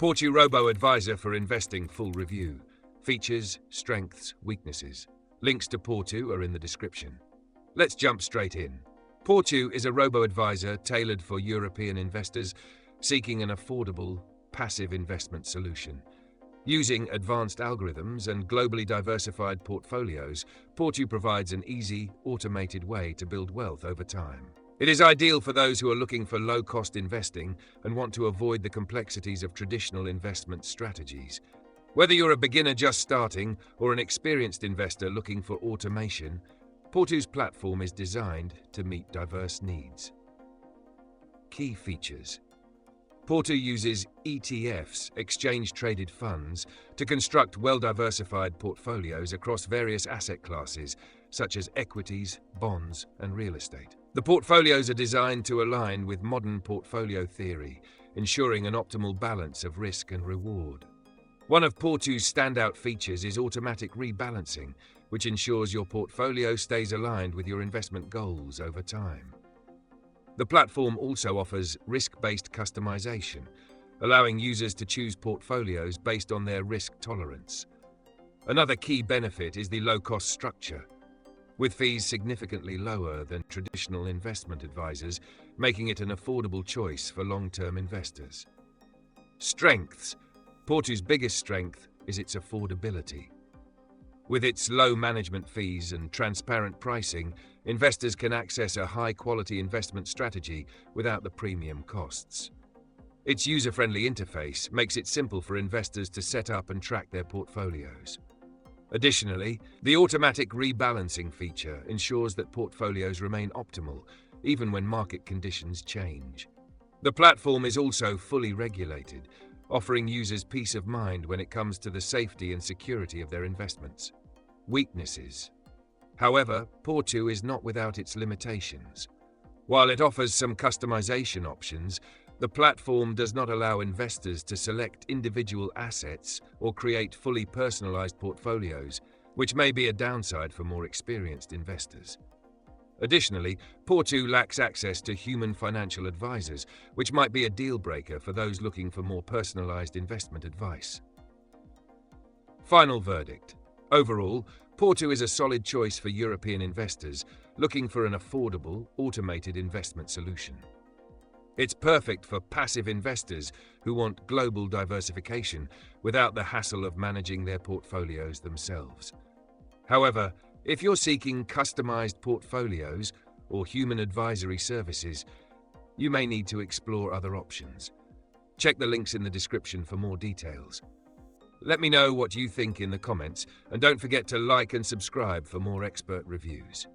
Portu Robo-advisor for investing full review. Features, strengths, weaknesses. Links to Portu are in the description. Let's jump straight in. Portu is a robo-advisor tailored for European investors seeking an affordable, passive investment solution. Using advanced algorithms and globally diversified portfolios, Portu provides an easy, automated way to build wealth over time. It is ideal for those who are looking for low-cost investing and want to avoid the complexities of traditional investment strategies. Whether you're a beginner just starting or an experienced investor looking for automation, Portu's platform is designed to meet diverse needs. Key features. Portu uses ETFs, exchange-traded funds, to construct well-diversified portfolios across various asset classes, such as equities, bonds, and real estate. The portfolios are designed to align with modern portfolio theory, ensuring an optimal balance of risk and reward. One of Portu's standout features is automatic rebalancing, which ensures your portfolio stays aligned with your investment goals over time. The platform also offers risk-based customization, allowing users to choose portfolios based on their risk tolerance. Another key benefit is the low-cost structure, with fees significantly lower than traditional investment advisors, making it an affordable choice for long-term investors. Strengths. Portu's biggest strength is its affordability. With its low management fees and transparent pricing, investors can access a high-quality investment strategy without the premium costs. Its user-friendly interface makes it simple for investors to set up and track their portfolios. Additionally, the automatic rebalancing feature ensures that portfolios remain optimal, even when market conditions change. The platform is also fully regulated, offering users peace of mind when it comes to the safety and security of their investments. Weaknesses. However, Portu is not without its limitations. While it offers some customization options, the platform does not allow investors to select individual assets or create fully personalized portfolios, which may be a downside for more experienced investors. Additionally, Portu lacks access to human financial advisors, which might be a deal-breaker for those looking for more personalized investment advice. Final verdict. Overall, Portu is a solid choice for European investors looking for an affordable, automated investment solution. It's perfect for passive investors who want global diversification without the hassle of managing their portfolios themselves. However, if you're seeking customized portfolios or human advisory services, you may need to explore other options. Check the links in the description for more details. Let me know what you think in the comments, and don't forget to like and subscribe for more expert reviews.